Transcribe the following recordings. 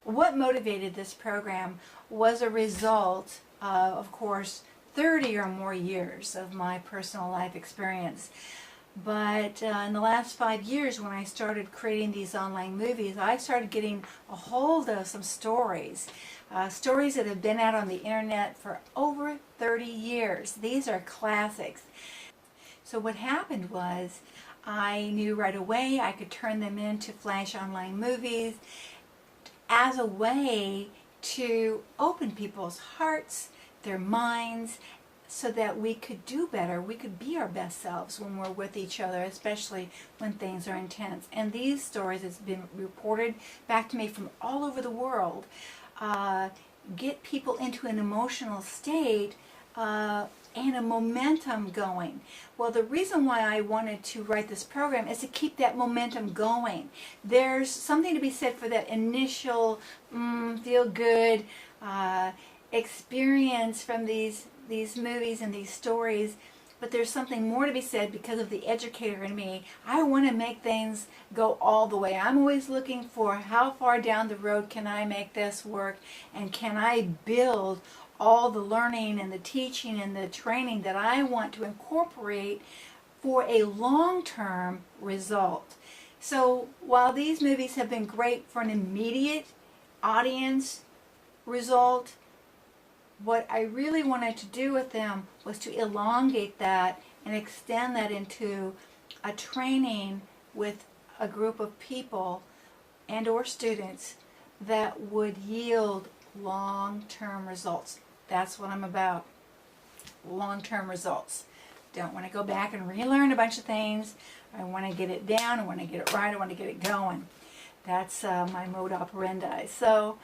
what motivated this program was a result of course, 30 or more years of my personal life experience. But in the last 5 years, when I started creating these online movies, I started getting a hold of some stories. Stories that have been out on the internet for over 30 years. These are classics. So what happened was, I knew right away I could turn them into Flash online movies as a way to open people's hearts, their minds, so that we could do better. We could be our best selves when we're with each other, especially when things are intense. And these stories, it's been reported back to me from all over the world, get people into an emotional state and a momentum going. Well, the reason why I wanted to write this program is to keep that momentum going. There's something to be said for that initial feel good experience from these movies and these stories, but there's something more to be said because of the educator in me. I want to make things go all the way. I'm always looking for how far down the road can I make this work, and can I build all the learning and the teaching and the training that I want to incorporate for a long-term result. So while these movies have been great for an immediate audience result, what I really wanted to do with them was to elongate that and extend that into a training with a group of people and or students that would yield long-term results. That's what I'm about. Long-term results. Don't want to go back and relearn a bunch of things. I want to get it down. I want to get it right. I want to get it going. That's my mode operandi. So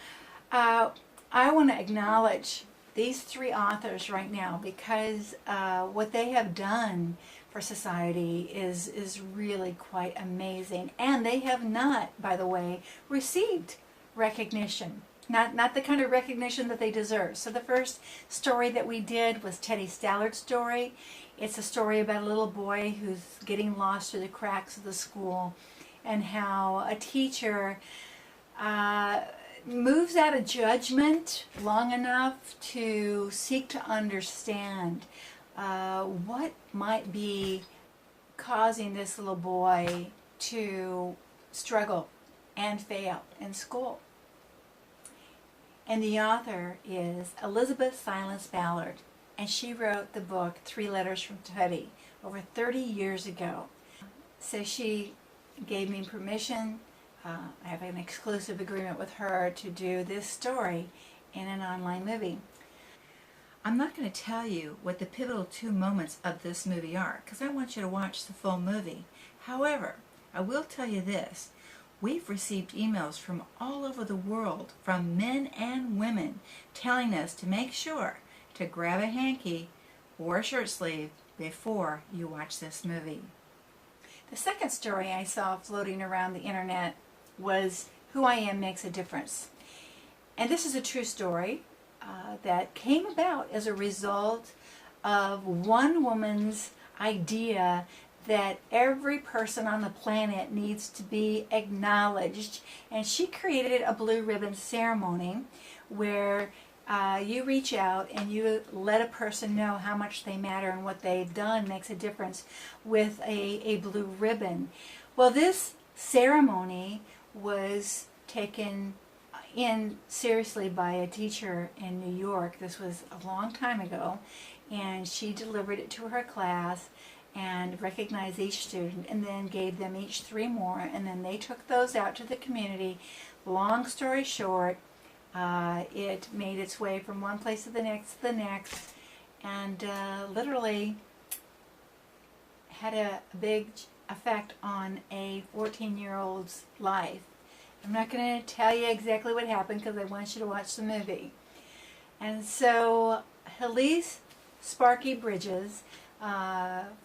I want to acknowledge these three authors right now, because what they have done for society is really quite amazing. And they have not, by the way, received recognition. Not the kind of recognition that they deserve. So the first story that we did was Teddy Stallard's story. It's a story about a little boy who's getting lost through the cracks of the school, and how a teacher moves out of judgment long enough to seek to understand what might be causing this little boy to struggle and fail in school. And the author is Elizabeth Silence Ballard, and she wrote the book 3 Letters from Teddy over 30 years ago. So she gave me permission. I have an exclusive agreement with her to do this story in an online movie. I'm not going to tell you what the pivotal 2 moments of this movie are, because I want you to watch the full movie. However, I will tell you this. We've received emails from all over the world, from men and women, telling us to make sure to grab a hanky or a shirt sleeve before you watch this movie. The second story I saw floating around the internet was Who I Am Makes a Difference. And this is a true story that came about as a result of one woman's idea that every person on the planet needs to be acknowledged. And she created a blue ribbon ceremony where you reach out and you let a person know how much they matter and what they've done makes a difference with a blue ribbon. Well, this ceremony was taken in seriously by a teacher in New York. This was a long time ago, and she delivered it to her class and recognized each student, and then gave them each 3 more, and then they took those out to the community. Long story short, it made its way from one place to the next, and literally had a big effect on a 14-year-old's life. I'm not going to tell you exactly what happened because I want you to watch the movie. And so Helise Sparky Bridges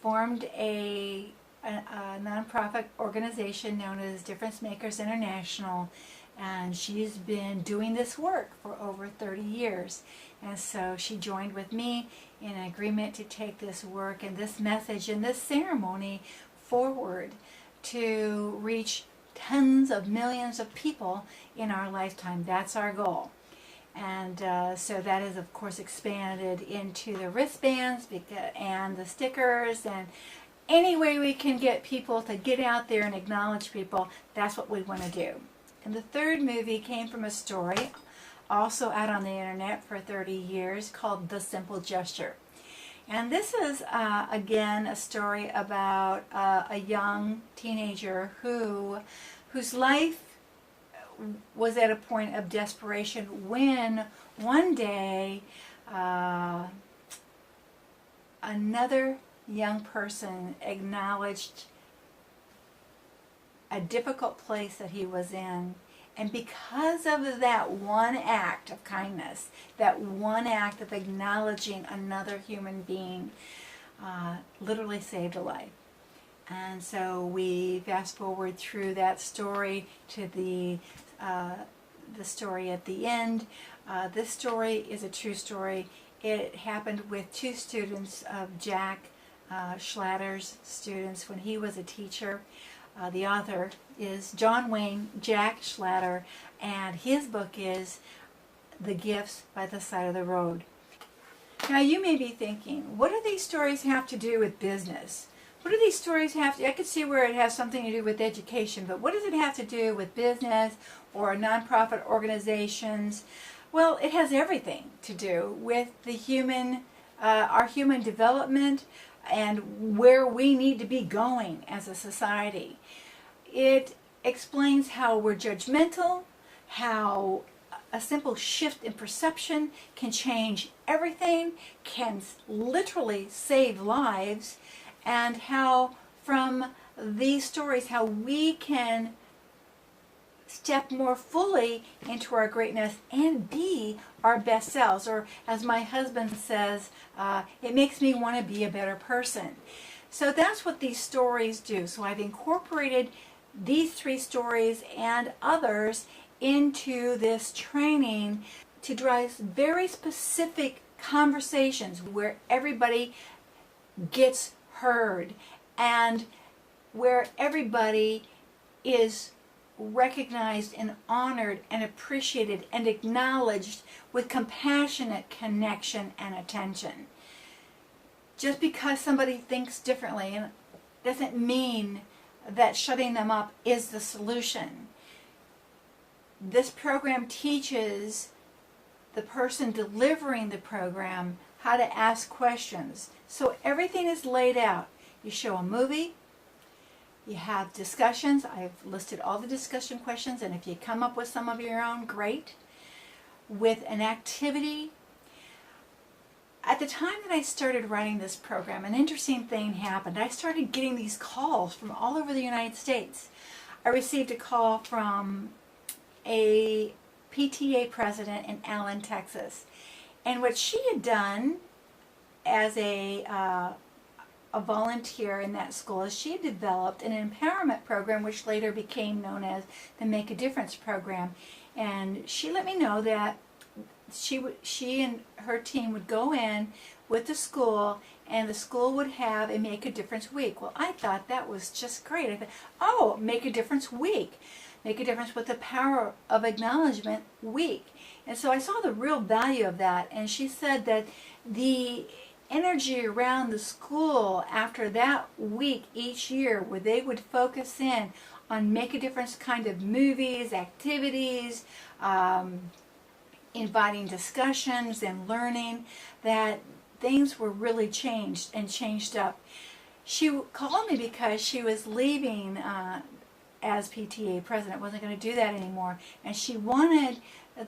formed a nonprofit organization known as Difference Makers International, and she's been doing this work for over 30 years. And so she joined with me in an agreement to take this work and this message and this ceremony forward to reach tens of millions of people in our lifetime. That's our goal. And so that is, of course, expanded into the wristbands and the stickers, and any way we can get people to get out there and acknowledge people, that's what we want to do. And the third movie came from a story, also out on the internet for 30 years, called The Simple Gesture. And this is, again, a story about a young teenager whose life was at a point of desperation when one day another young person acknowledged a difficult place that he was in, and because of that one act of kindness, that one act of acknowledging another human being, literally saved a life. And so we fast forward through that story to the story at the end. This story is a true story. It happened with two students of Jack Schlatter's students when he was a teacher. The author is John Wayne Jack Schlatter, and his book is The Gifts by the Side of the Road. Now you may be thinking, what do these stories have to do with business? What do these stories have to, I could see where it has something to do with education, but what does it have to do with business or nonprofit organizations? Well, it has everything to do with the human, our human development and where we need to be going as a society. It explains how we're judgmental, how a simple shift in perception can change everything, can literally save lives, and how from these stories, how we can step more fully into our greatness and be our best selves. Or as my husband says, it makes me want to be a better person. So that's what these stories do. So I've incorporated these three stories and others into this training to drive very specific conversations where everybody gets heard and where everybody is recognized and honored and appreciated and acknowledged with compassionate connection and attention. Just because somebody thinks differently doesn't mean that shutting them up is the solution. This program teaches the person delivering the program how to ask questions. So everything is laid out. You show a movie, you have discussions. I've listed all the discussion questions, and if you come up with some of your own, great. With an activity. At the time that I started writing this program, an interesting thing happened. I started getting these calls from all over the United States. I received a call from a PTA president in Allen, Texas. And what she had done as a volunteer in that school is she developed an empowerment program which later became known as the Make a Difference program. And she let me know that she and her team would go in with the school, and the school would have a Make a Difference week. Well, I thought that was just great. I thought, oh, Make a Difference week. Make a Difference with the Power of Acknowledgement week. And so I saw the real value of that, and she said that the energy around the school after that week each year, where they would focus in on Make a Difference kind of movies, activities, inviting discussions and learning, that things were really changed and changed up. She called me because she was leaving as PTA president, wasn't going to do that anymore, and she wanted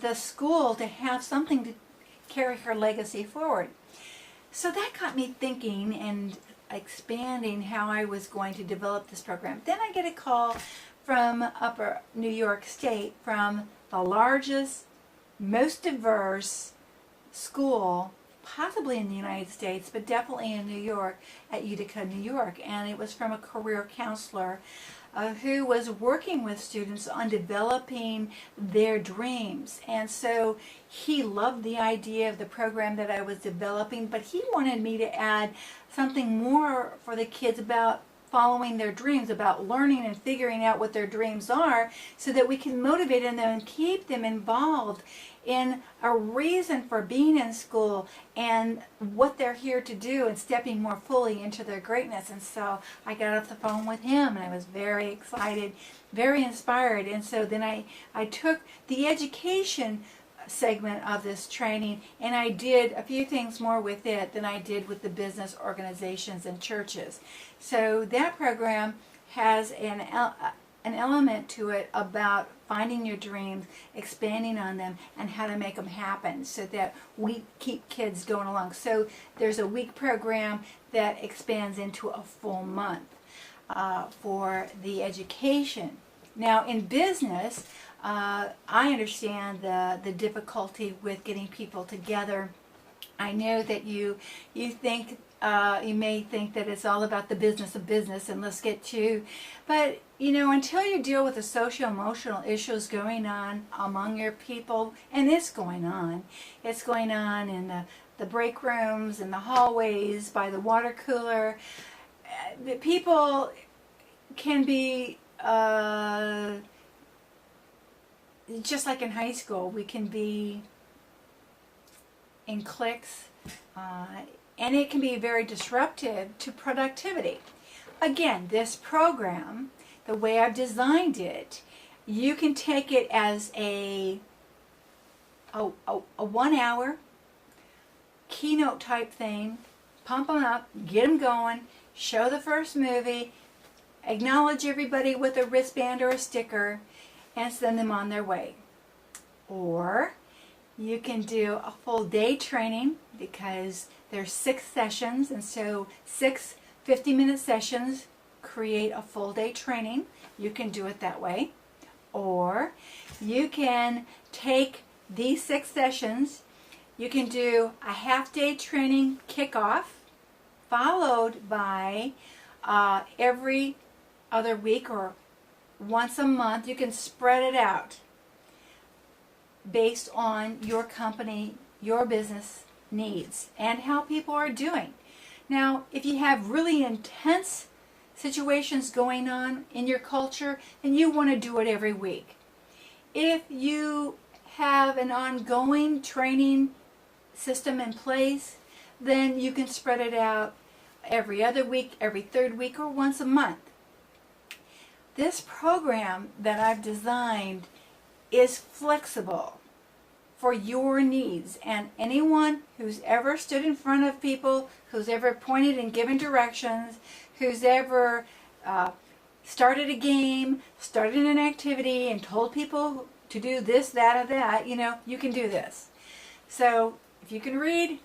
the school to have something to carry her legacy forward. So that got me thinking and expanding how I was going to develop this program. Then I get a call from Upper New York State, from the largest, most diverse school, possibly in the United States, but definitely in New York, at Utica, New York. And it was from a career counselor who was working with students on developing their dreams. And so he loved the idea of the program that I was developing, but he wanted me to add something more for the kids about following their dreams, about learning and figuring out what their dreams are, so that we can motivate them and keep them involved in a reason for being in school and what they're here to do, and stepping more fully into their greatness. And so I got off the phone with him, and I was very excited, very inspired. And so then I took the education segment of this training, and I did a few things more with it than I did with the business organizations and churches. So that program has an element to it about finding your dreams, expanding on them, and how to make them happen so that we keep kids going along. So there's a week program that expands into a full month for the education. Now in business, I understand the difficulty with getting people together. I know that you think you may think that it's all about the business of business and let's get to, but you know, until you deal with the social-emotional issues going on among your people, and it's going on in the break rooms, in the hallways, by the water cooler. The people can be just like in high school, we can be in cliques, and it can be very disruptive to productivity. Again, this program, the way I've designed it, you can take it as a 1 hour keynote type thing, pump them up, get them going, show the first movie, acknowledge everybody with a wristband or a sticker, and send them on their way. Or you can do a full day training, because there's 6 sessions, and so 6 50-minute sessions create a full day training. You can do it that way. Or you can take these 6 sessions, you can do a half-day training kickoff, followed by every other week or once a month. You can spread it out based on your company, your business needs, and how people are doing. Now, if you have really intense situations going on in your culture, then you want to do it every week. If you have an ongoing training system in place, then you can spread it out every other week, every 3rd week, or once a month. This program that I've designed is flexible for your needs, and anyone who's ever stood in front of people, who's ever pointed and given directions, who's ever started a game, started an activity, and told people to do this, that, or that, you know, you can do this. So if you can read,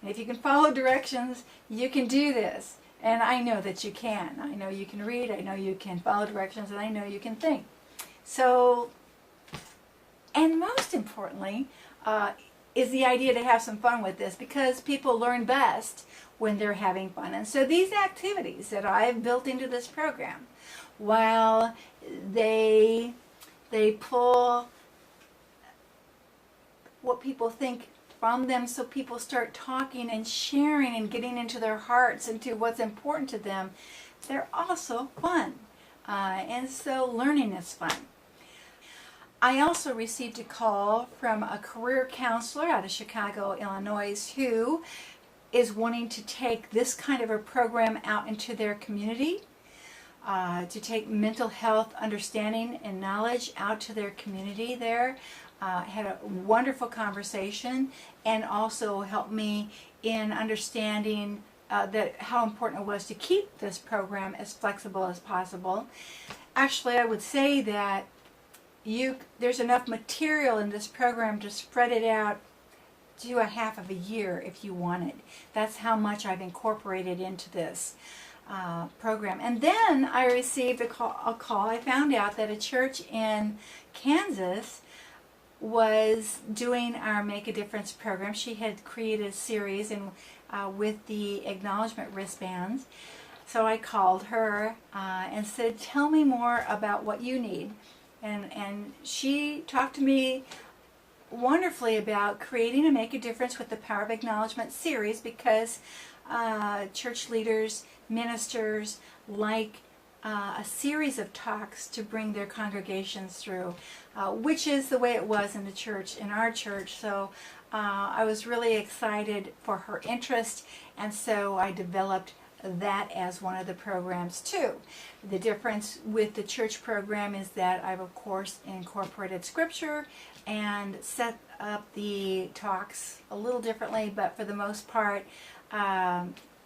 and if you can follow directions, you can do this. And I know that you can. I know you can read, I know you can follow directions, and I know you can think. So, and most importantly, is the idea to have some fun with this, because people learn best when they're having fun. And so these activities that I've built into this program, while they pull what people think from them, so people start talking and sharing and getting into their hearts, into what's important to them, they're also fun. And so learning is fun. I also received a call from a career counselor out of Chicago, Illinois, who is wanting to take this kind of a program out into their community, to take mental health understanding and knowledge out to their community there. Had a wonderful conversation, and also helped me in understanding that how important it was to keep this program as flexible as possible. Actually, I would say that there's enough material in this program to spread it out to a half of a year if you wanted. That's how much I've incorporated into this program. And then I received a call. I found out that a church in Kansas was doing our Make a Difference program. She had created a series with the Acknowledgment wristbands. So I called her and said, tell me more about what you need. And she talked to me wonderfully about creating a Make a Difference with the Power of Acknowledgement series, because church leaders, ministers like a series of talks to bring their congregations through, which is the way it was in the church, in our church. So I was really excited for her interest, and so I developed that as one of the programs too. The difference with the church program is that I've of course incorporated scripture and set up the talks a little differently, but for the most part,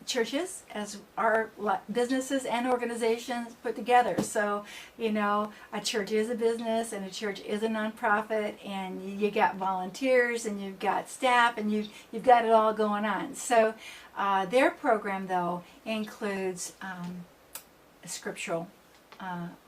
churches as our businesses and organizations put together. So, you know, a church is a business and a church is a nonprofit, and you got volunteers and you've got staff and you've got it all going on. So their program though includes scriptural,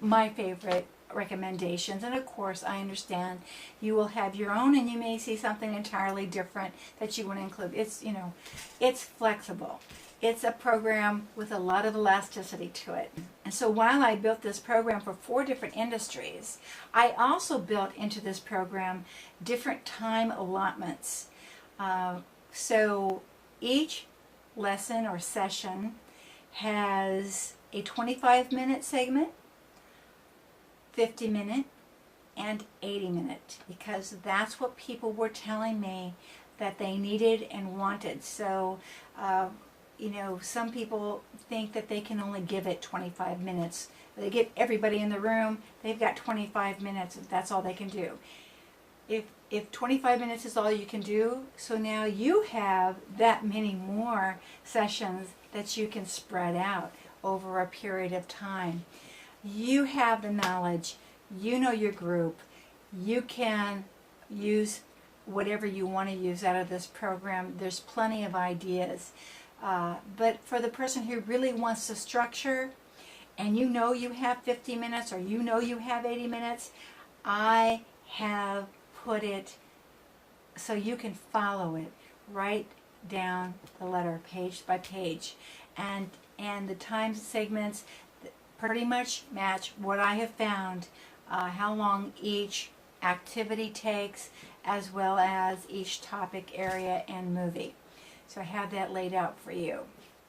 my favorite recommendations, and of course I understand you will have your own and you may see something entirely different that you want to include. It's, you know, it's flexible. It's a program with a lot of elasticity to it. And so while I built this program for 4 different industries, I also built into this program different time allotments. So each lesson or session has a 25-minute segment, 50-minute, and 80-minute, because that's what people were telling me that they needed and wanted. So you know, some people think that they can only give it 25 minutes. They get everybody in the room, they've got 25 minutes, that's all they can do. If 25 minutes is all you can do, so now you have that many more sessions that you can spread out over a period of time. You have the knowledge, you know your group, you can use whatever you want to use out of this program. There's plenty of ideas. But for the person who really wants to structure, and you know you have 50 minutes or you know you have 80 minutes, I have put it so you can follow it right down the letter, page by page. And the time segments pretty much match what I have found, how long each activity takes, as well as each topic area and movie. So I have that laid out for you.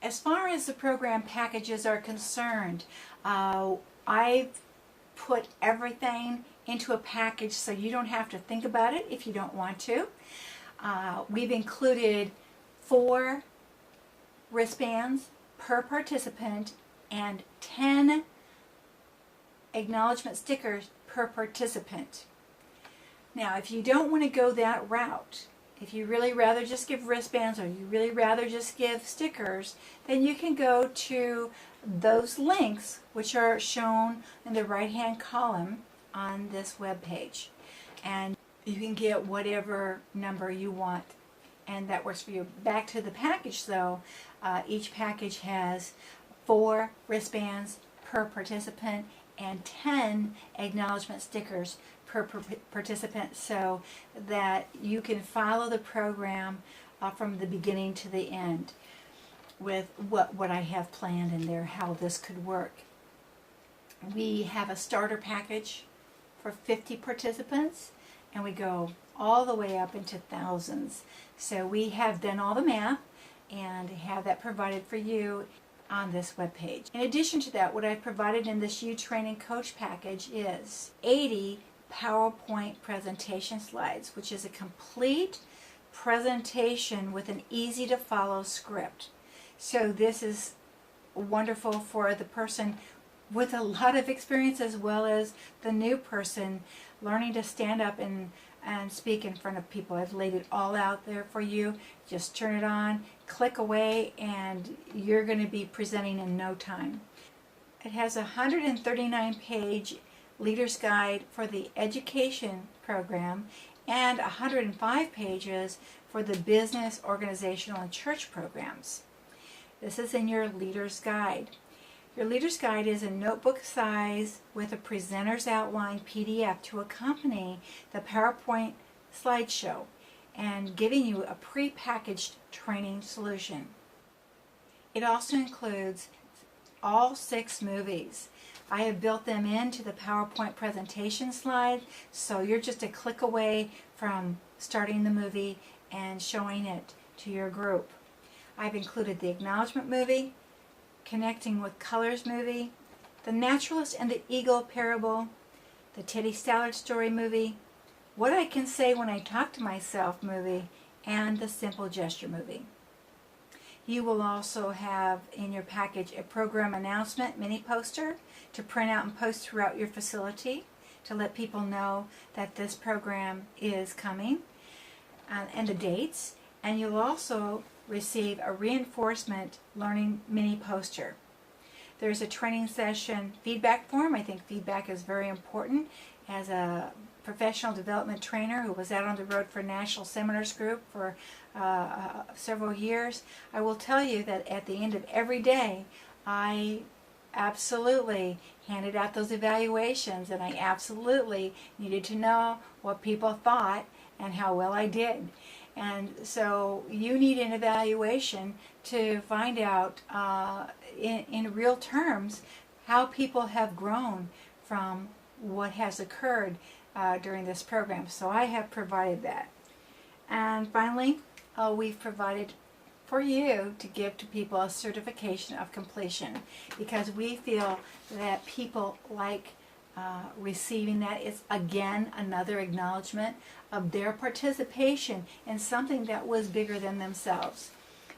As far as the program packages are concerned, I've put everything into a package so you don't have to think about it if you don't want to. We've included 4 wristbands per participant and 10 acknowledgement stickers per participant. Now, if you don't want to go that route, if you really rather just give wristbands or you really rather just give stickers, then you can go to those links which are shown in the right-hand column on this web page. And you can get whatever number you want, and that works for you. Back to the package though, each package has 4 wristbands per participant and 10 acknowledgement stickers per participant, so that you can follow the program from the beginning to the end with what I have planned in there, how this could work. We have a starter package for 50 participants, and we go all the way up into thousands. So we have done all the math and have that provided for you on this webpage. In addition to that, what I've provided in this UTrain and Coach package is 80 PowerPoint presentation slides, which is a complete presentation with an easy to follow script. So this is wonderful for the person with a lot of experience as well as the new person learning to stand up and speak in front of people. I've laid it all out there for you. Just turn it on, click away, and you're going to be presenting in no time. It has a 139-page Leader's Guide for the Education program and 105 pages for the Business, Organizational, and Church programs. This is in your Leader's Guide. Your Leader's Guide is a notebook size with a presenter's outline PDF to accompany the PowerPoint slideshow and giving you a pre-packaged training solution. It also includes all 6 movies. I have built them into the PowerPoint presentation slide, so you're just a click away from starting the movie and showing it to your group. I've included the Acknowledgment movie, Connecting with Colors movie, The Naturalist and the Eagle parable, the Teddy Stallard story movie, What I Can Say When I Talk to Myself movie, and the Simple Gesture movie. You will also have in your package a program announcement mini poster to print out and post throughout your facility to let people know that this program is coming and the dates. And you'll also receive a reinforcement learning mini poster. There's a training session feedback form. I think feedback is very important. As a professional development trainer who was out on the road for National Seminars Group for several years, I will tell you that at the end of every day, I absolutely handed out those evaluations, and I absolutely needed to know what people thought and how well I did. And so you need an evaluation to find out in real terms how people have grown from what has occurred during this program. So I have provided that. And finally, we've provided for you to give to people a certification of completion, because we feel that people like receiving that. It's again another acknowledgement of their participation in something that was bigger than themselves.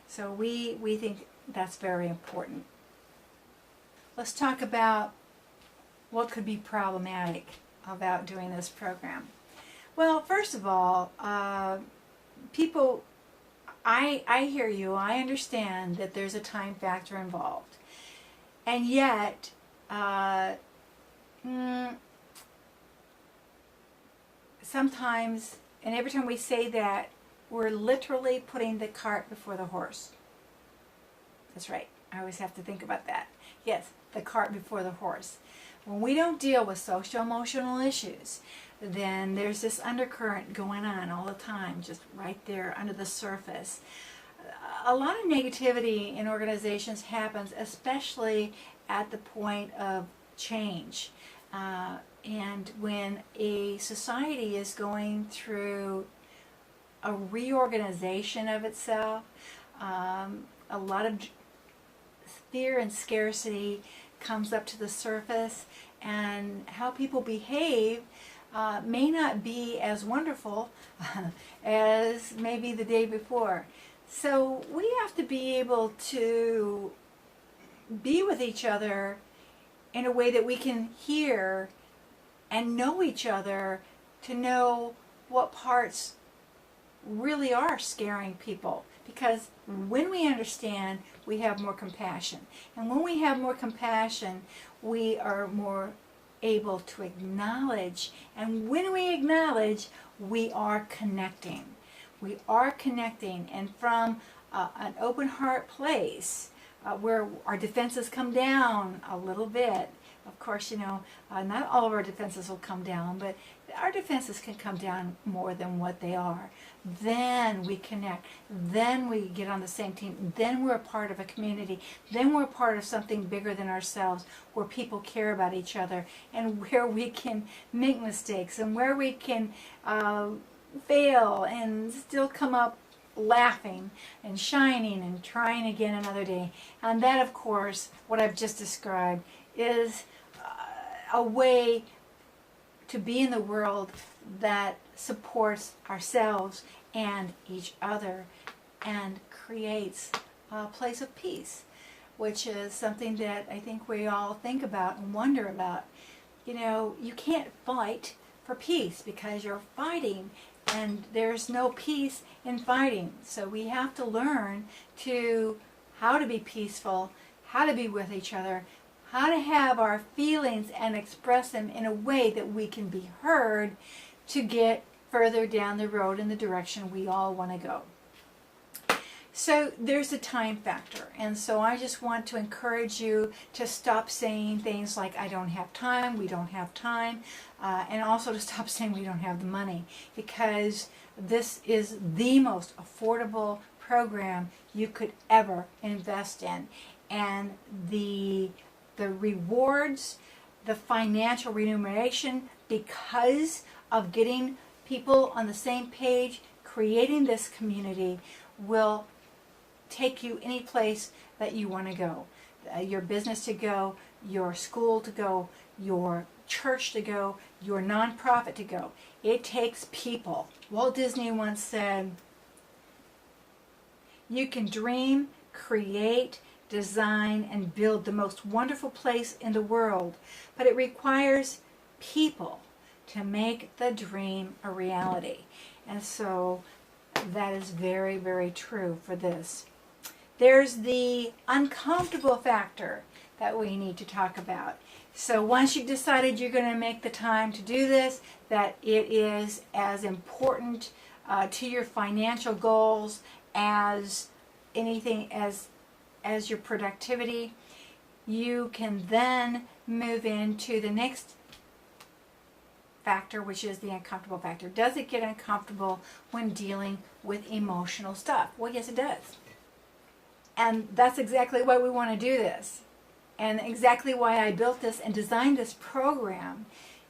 So we think that's very important. Let's talk about what could be problematic about doing this program. Well, first of all, people, I hear you, I understand that there's a time factor involved. And yet, sometimes, and every time we say that, we're literally putting the cart before the horse. That's right. I always have to think about that. Yes, the cart before the horse. When we don't deal with social-emotional issues, then there's this undercurrent going on all the time, just right there under the surface. A lot of negativity in organizations happens, especially at the point of change. And when a society is going through a reorganization of itself, a lot of fear and scarcity comes up to the surface, and how people behave may not be as wonderful as maybe the day before. So we have to be able to be with each other in a way that we can hear and know each other, to know what parts really are scaring people. Because when we understand, we have more compassion. And when we have more compassion, we are more able to acknowledge. And when we acknowledge, we are connecting. We are connecting. And from an open heart place, where our defenses come down a little bit. Of course, you know, not all of our defenses will come down, but our defenses can come down more than what they are. Then we connect. Then we get on the same team. Then we're a part of a community. Then we're a part of something bigger than ourselves, where people care about each other, and where we can make mistakes, and where we can fail and still come up laughing and shining and trying again another day. And that, of course, what I've just described is a way to be in the world that supports ourselves and each other and creates a place of peace, which is something that I think we all think about and wonder about. You know, you can't fight for peace because you're fighting, and there's no peace in fighting. So we have to learn how to be peaceful, how to be with each other, how to have our feelings and express them in a way that we can be heard, to get further down the road in the direction we all want to go. So there's a time factor, and so I just want to encourage you to stop saying things like, I don't have time, we don't have time, and also to stop saying we don't have the money, because this is the most affordable program you could ever invest in. And the rewards, the financial remuneration, because of getting people on the same page, creating this community, will take you any place that you want to go. Your business to go, your school to go, your church to go, your nonprofit to go. It takes people. Walt Disney once said, you can dream, create, design, and build the most wonderful place in the world, but it requires people to make the dream a reality. And so that is very, very true for this. There's the uncomfortable factor that we need to talk about. So once you've decided you're going to make the time to do this, that it is as important to your financial goals as anything as your productivity, you can then move into the next factor, which is the uncomfortable factor. Does it get uncomfortable when dealing with emotional stuff? Well, yes, it does. And that's exactly why we want to do this. And exactly why I built this and designed this program,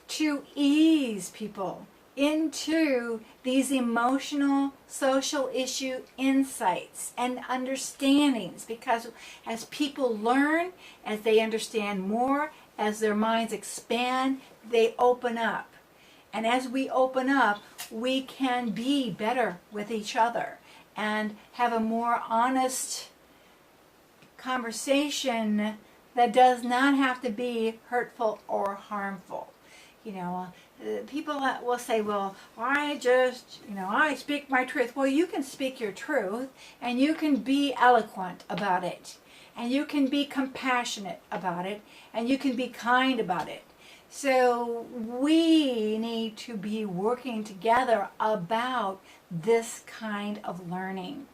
to ease people into these emotional, social issue insights and understandings. Because as people learn, as they understand more, as their minds expand, they open up. And as we open up, we can be better with each other and have a more honest conversation that does not have to be hurtful or harmful. You know, people will say, well, I speak my truth. Well, you can speak your truth, and you can be eloquent about it, and you can be compassionate about it, and you can be kind about it. So we need to be working together about this kind of learning.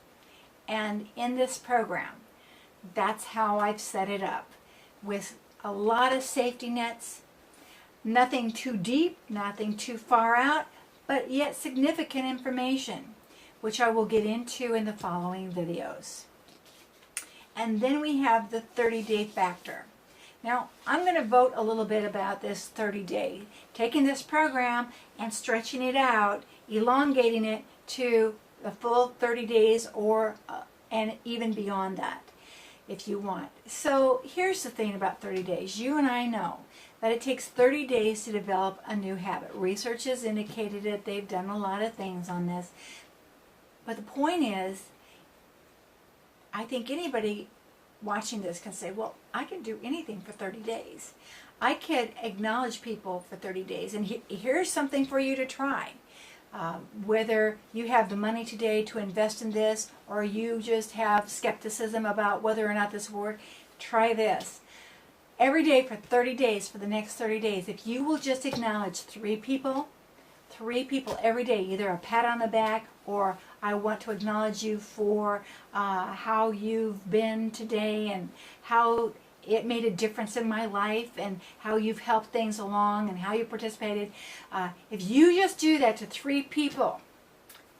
And in this program, that's how I've set it up, with a lot of safety nets, nothing too deep, nothing too far out, but yet significant information, which I will get into in the following videos. And then we have the 30-day factor. Now, I'm going to vote a little bit about this 30-day, taking this program and stretching it out, elongating it to the full 30 days or and even beyond that, if you want. So here's the thing about 30 days. You and I know that it takes 30 days to develop a new habit. Research has indicated it. They've done a lot of things on this. But the point is, I think anybody watching this can say, well, I can do anything for 30 days. I could acknowledge people for 30 days. And here's something for you to try. Whether you have the money today to invest in this, or you just have skepticism about whether or not this will work, try this. Every day for 30 days, for the next 30 days, if you will just acknowledge three people every day, either a pat on the back, or I want to acknowledge you for how you've been today and how it made a difference in my life and how you've helped things along and how you participated. If you just do that to 3 people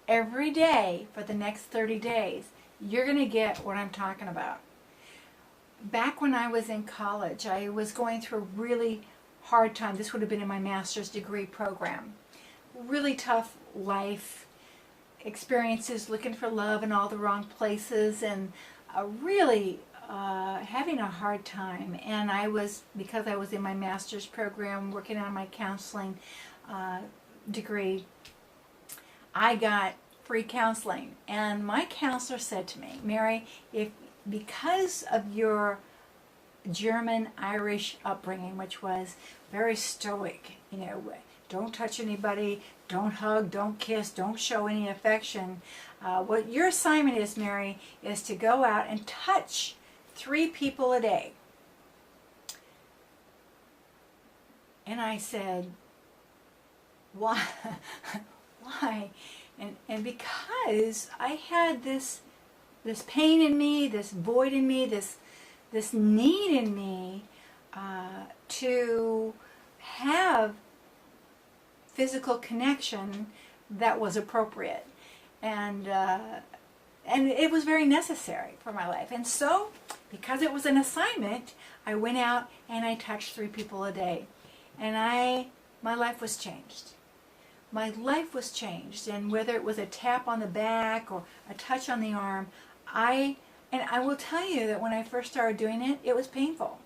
every day for the next 30 days, you're going to get what I'm talking about. Back when I was in college, I was going through a really hard time. This would have been in my master's degree program. Really tough life experiences, looking for love in all the wrong places, and really having a hard time. And because I was in my master's program working on my counseling degree, I got free counseling. And my counselor said to me, Mary, because of your German-Irish upbringing, which was very stoic, don't touch anybody, don't hug, don't kiss, don't show any affection. What your assignment is, Mary, is to go out and touch 3 people a day. And I said, why? Why? And because I had this pain in me, this void in me, this need in me to have physical connection that was appropriate, and it was very necessary for my life. And so, because it was an assignment, I went out and I touched 3 people a day, and my life was changed. My life was changed, and whether it was a tap on the back or a touch on the arm, I And I will tell you that when I first started doing it, it was painful.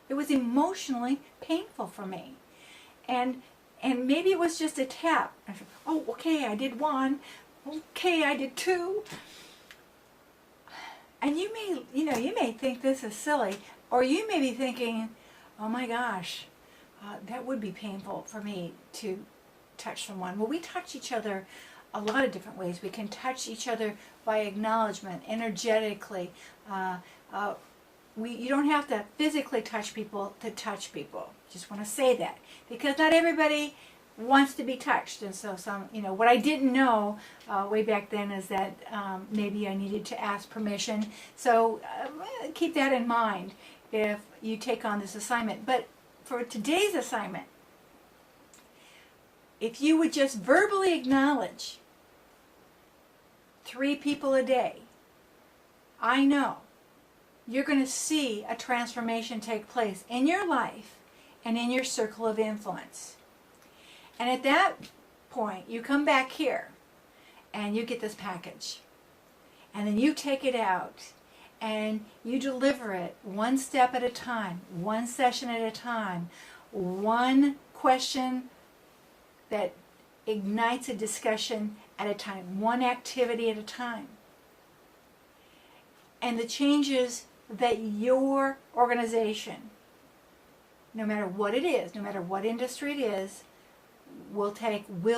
It was emotionally painful for me. And maybe it was just a tap. I said, oh, okay, I did one. Okay, I did two. And you may think this is silly, or you may be thinking, oh my gosh, that would be painful for me to touch someone. Well, we touch each other a lot of different ways. We can touch each other by acknowledgement, energetically. You don't have to physically touch people to touch people. Just want to say that, because not everybody wants to be touched. And so what I didn't know way back then is that maybe I needed to ask permission. So keep that in mind if you take on this assignment. But for today's assignment, if you would just verbally acknowledge 3 people a day, I know you're going to see a transformation take place in your life and in your circle of influence. And at that point, you come back here and you get this package. And then you take it out and you deliver it one step at a time, one session at a time, one question that ignites a discussion at a time, one activity at a time. And the changes that your organization, no matter what it is, no matter what industry it is, will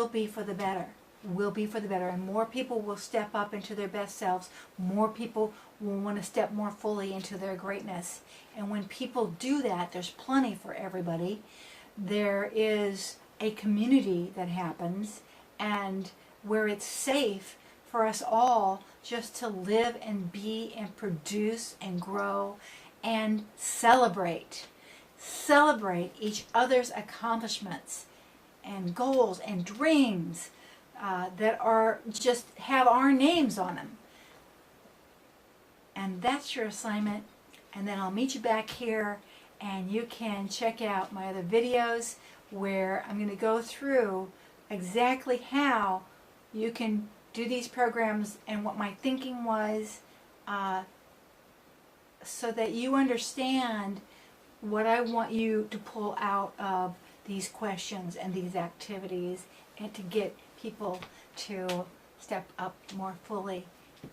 be for the better. Will be for the better. And more people will step up into their best selves. More people will want to step more fully into their greatness. And when people do that, there's plenty for everybody. There is a community that happens, and where it's safe for us all just to live and be and produce and grow and celebrate. Celebrate each other's accomplishments and goals and dreams that are just have our names on them. And that's your assignment. And then I'll meet you back here, and you can check out my other videos where I'm going to go through exactly how you can do these programs and what my thinking was, so that you understand what I want you to pull out of these questions and these activities, and to get people to step up more fully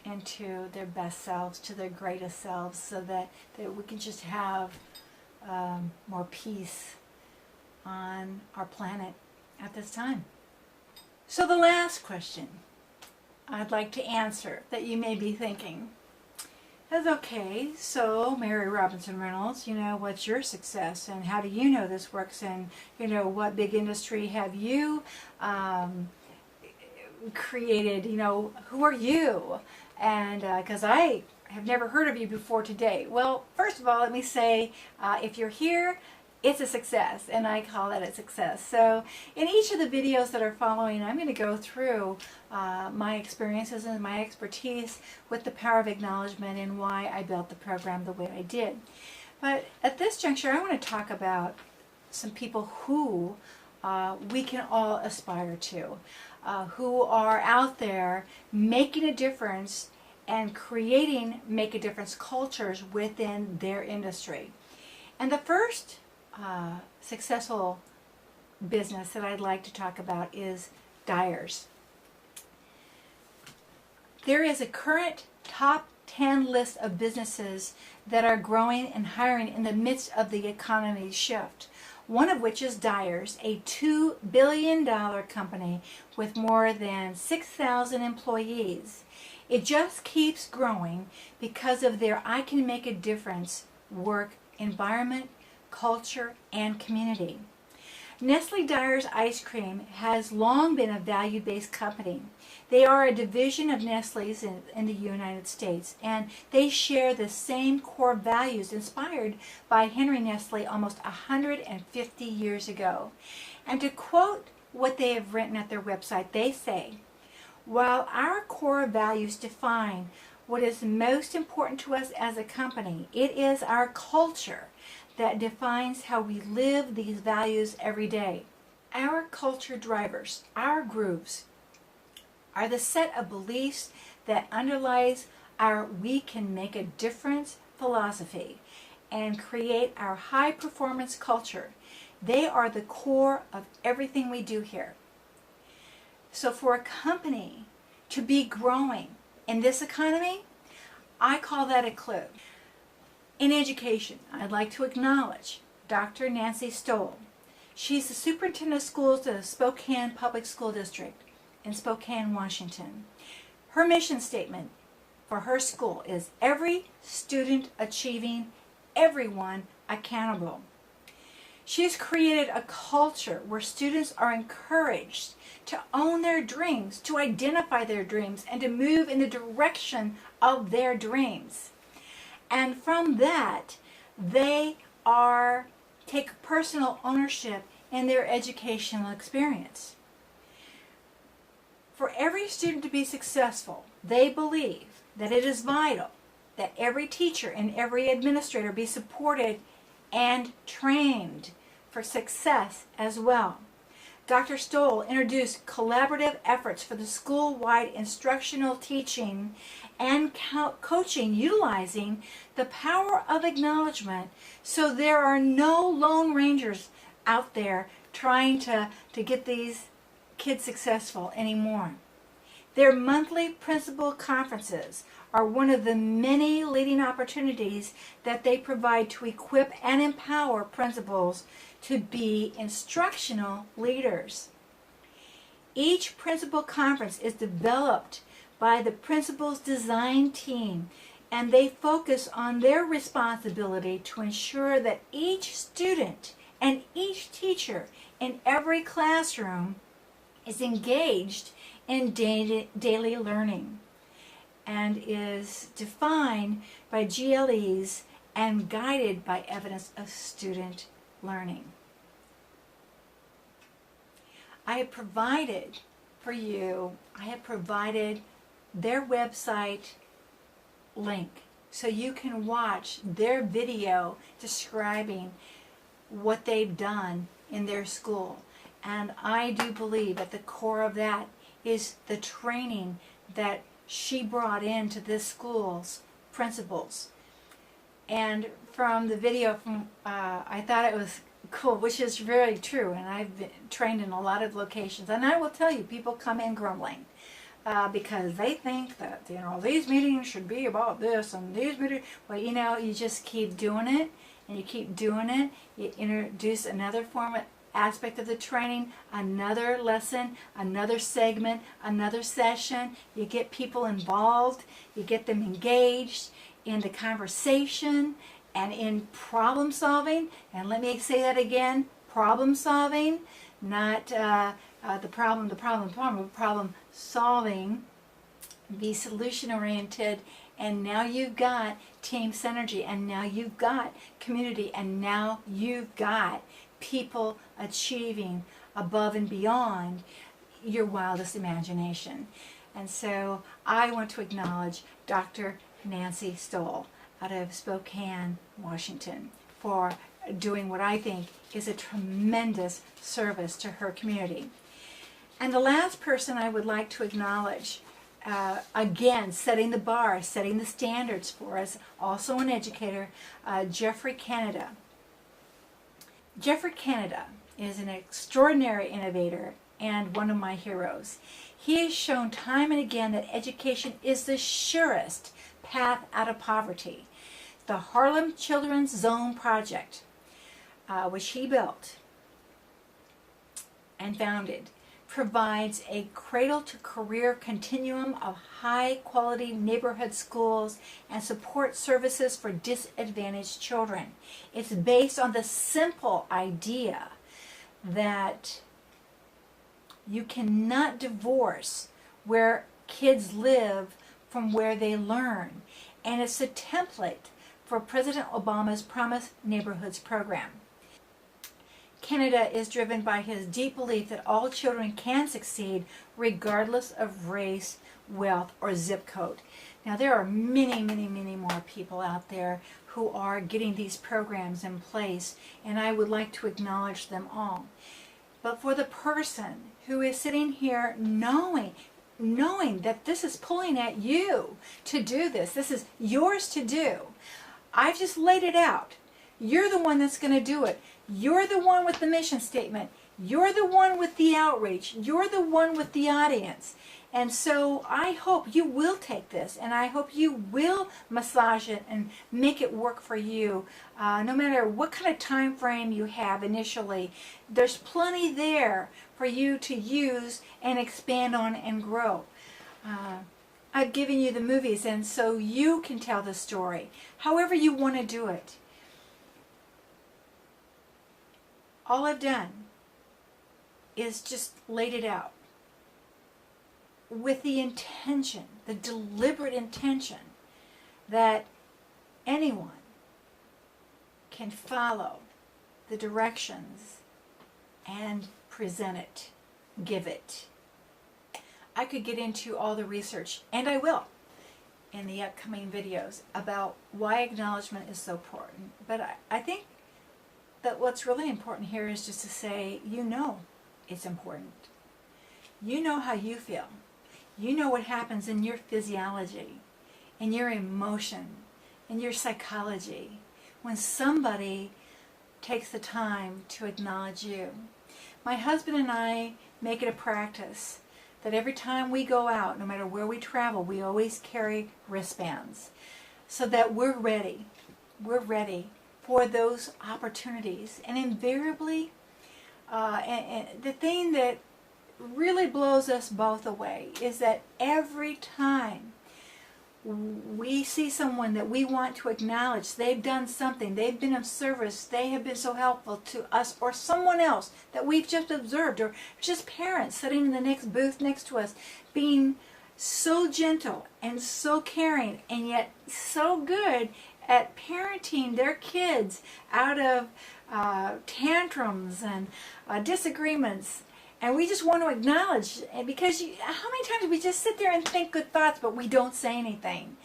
into their best selves, to their greatest selves, so that we can just have more peace on our planet at this time. So the last question I'd like to answer that you may be thinking is, okay, so Mary Robinson Reynolds, what's your success, and how do you know this works, and what big industry have you created, who are you? And because I have never heard of you before today. Well, first of all, let me say, if you're here, it's a success, and I call that a success. So in each of the videos that are following, I'm going to go through my experiences and my expertise with the power of acknowledgement and why I built the program the way I did. But at this juncture, I want to talk about some people who we can all aspire to, who are out there making a difference and creating make a difference cultures within their industry. And the first successful business that I'd like to talk about is Dreyers. There is a current top 10 list of businesses that are growing and hiring in the midst of the economy's shift. One of which is Dreyers, a $2 billion company with more than 6,000 employees. It just keeps growing because of their I can make a difference work environment, culture, and community. Nestle Dreyers Ice Cream has long been a value-based company. They are a division of Nestle's in the United States, and they share the same core values inspired by Henry Nestle almost 150 years ago. And to quote what they have written at their website, they say, "While our core values define what is most important to us as a company, it is our culture that defines how we live these values every day. Our culture drivers, our grooves, are the set of beliefs that underlies our We Can Make a Difference philosophy and create our high performance culture. They are the core of everything we do here. So for a company to be growing in this economy, I call that a clue. In education, I'd like to acknowledge Dr. Nancy Stoll. She's the superintendent of schools of the Spokane Public School District in Spokane, Washington. Her mission statement for her school is every student achieving, everyone accountable. She has created a culture where students are encouraged to own their dreams, to identify their dreams, and to move in the direction of their dreams. And from that, they take personal ownership in their educational experience. For every student to be successful, they believe that it is vital that every teacher and every administrator be supported and trained for success as well. Dr. Stoll introduced collaborative efforts for the school-wide instructional teaching and coaching utilizing the power of acknowledgement, so there are no lone rangers out there trying to get these kids successful anymore. Their monthly principal conferences are one of the many leading opportunities that they provide to equip and empower principals to be instructional leaders. Each principal conference is developed by the principal's design team, and they focus on their responsibility to ensure that each student and each teacher in every classroom is engaged in daily learning and is defined by GLEs and guided by evidence of student learning. I have provided for you, their website link so you can watch their video describing what they've done in their school. And I do believe at the core of that is the training that she brought into this school's principals. And from the video, I thought it was cool, which is very true, and I've been trained in a lot of locations. And I will tell you, people come in grumbling because they think that, these meetings should be about this and these meetings. Well, you just keep doing it, and you keep doing it. You introduce another aspect of the training, another lesson, another segment, another session. You get people involved, you get them engaged in the conversation and in problem solving. And let me say that again, problem solving, not the problem solving. Be solution oriented, and now you've got team synergy, and now you've got community, and now you've got people achieving above and beyond your wildest imagination. And so I want to acknowledge Dr. Nancy Stoll out of Spokane, Washington, for doing what I think is a tremendous service to her community. And the last person I would like to acknowledge, again, setting the bar, setting the standards for us, also an educator, Jeffrey Canada. Jeffrey Canada is an extraordinary innovator and one of my heroes. He has shown time and again that education is the surest path out of poverty. The Harlem Children's Zone Project, which he built and founded, provides a cradle-to-career continuum of high-quality neighborhood schools and support services for disadvantaged children. It's based on the simple idea that you cannot divorce where kids live from where they learn. And it's a template for President Obama's Promise Neighborhoods program. Canada is driven by his deep belief that all children can succeed regardless of race, wealth, or zip code. Now there are many, many, many more people out there who are getting these programs in place, and I would like to acknowledge them all. But for the person who is sitting here knowing knowing that this is pulling at you to do this. This is yours to do. I've just laid it out. You're the one that's going to do it. You're the one with the mission statement. You're the one with the outreach. You're the one with the audience. And so I hope you will take this, and I hope you will massage it and make it work for you. No matter what kind of time frame you have initially, there's plenty there for you to use and expand on and grow. I've given you the movies, and so you can tell the story however you want to do it. All I've done is just laid it out with the intention, the deliberate intention, that anyone can follow the directions and present it, give it. I could get into all the research, and I will, in the upcoming videos about why acknowledgement is so important. But I think that what's really important here is just to say, you know it's important. You know how you feel. You know what happens in your physiology, in your emotion, in your psychology, when somebody takes the time to acknowledge you. My husband and I make it a practice that every time we go out, no matter where we travel, we always carry wristbands so that we're ready. We're ready for those opportunities. And invariably, and the thing that really blows us both away is that every time we see someone that we want to acknowledge, they've done something, they've been of service, they have been so helpful to us or someone else that we've just observed, or just parents sitting in the next booth next to us being so gentle and so caring and yet so good at parenting their kids out of tantrums and disagreements. And we just want to acknowledge, because how many times we just sit there and think good thoughts, but we don't say anything?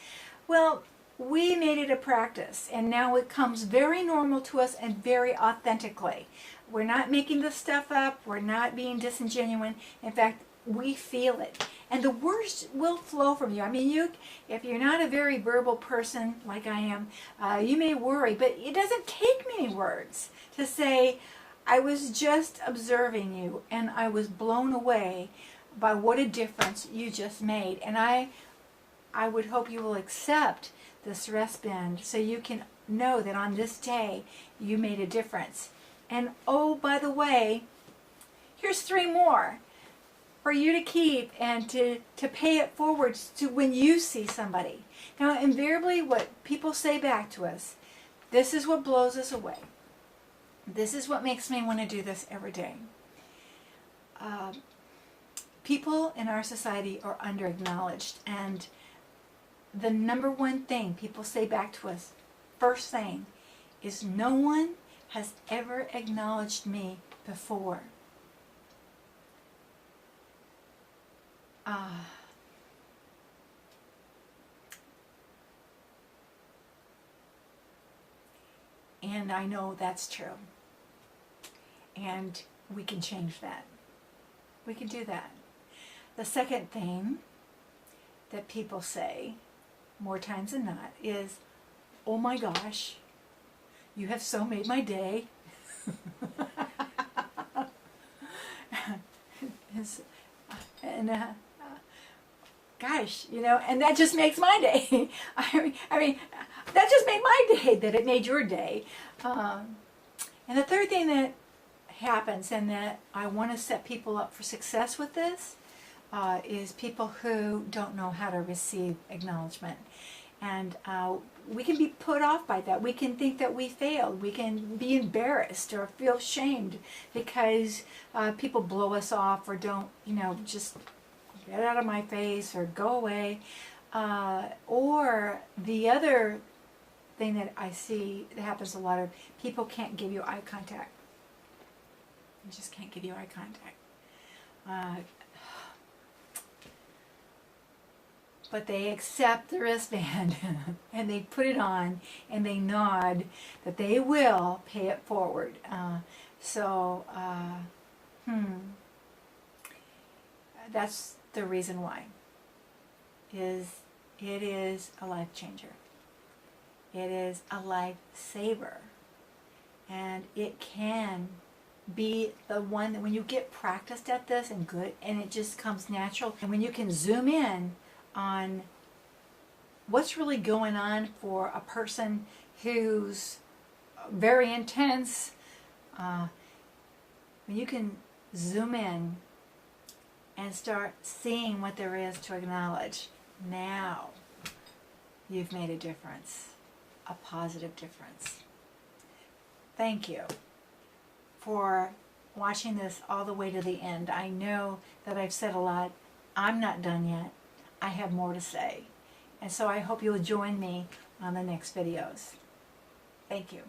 Well, we made it a practice, and now it comes very normal to us and very authentically. We're not making this stuff up. We're not being disingenuous. In fact, we feel it. And the words will flow from you. I mean, if you're not a very verbal person like I am, you may worry, but it doesn't take many words to say, I was just observing you, and I was blown away by what a difference you just made. And I would hope you will accept this wristband so you can know that on this day you made a difference. And oh, by the way, here's 3 more for you to keep and to pay it forward to when you see somebody. Now, invariably what people say back to us, this is what blows us away. This is what makes me want to do this every day. People in our society are under-acknowledged, and the number one thing people say back to us, first thing, is no one has ever acknowledged me before. And I know that's true. And we can change that. We can do that. The second thing that people say, more times than not, is, oh my gosh, you have so made my day. And gosh, you know, and that just makes my day. I mean, that just made my day, that it made your day. And the third thing that happens, and that I want to set people up for success with this, is people who don't know how to receive acknowledgement. And we can be put off by that. We can think that we failed. We can be embarrassed or feel shamed because people blow us off or don't, you know, just get out of my face or go away. Or the other thing that I see that happens a lot of, people can't give you eye contact. They just can't give you eye contact. But they accept the wristband and they put it on and they nod that they will pay it forward. That's the reason why is it is a life changer. It is a lifesaver. And it can be the one that when you get practiced at this and good, and it just comes natural, and when you can zoom in on what's really going on for a person who's very intense, when you can zoom in and start seeing what there is to acknowledge, now you've made a difference, a positive difference. Thank you for watching this all the way to the end. I know that I've said a lot. I'm not done yet. I have more to say. And so I hope you'll join me on the next videos. Thank you.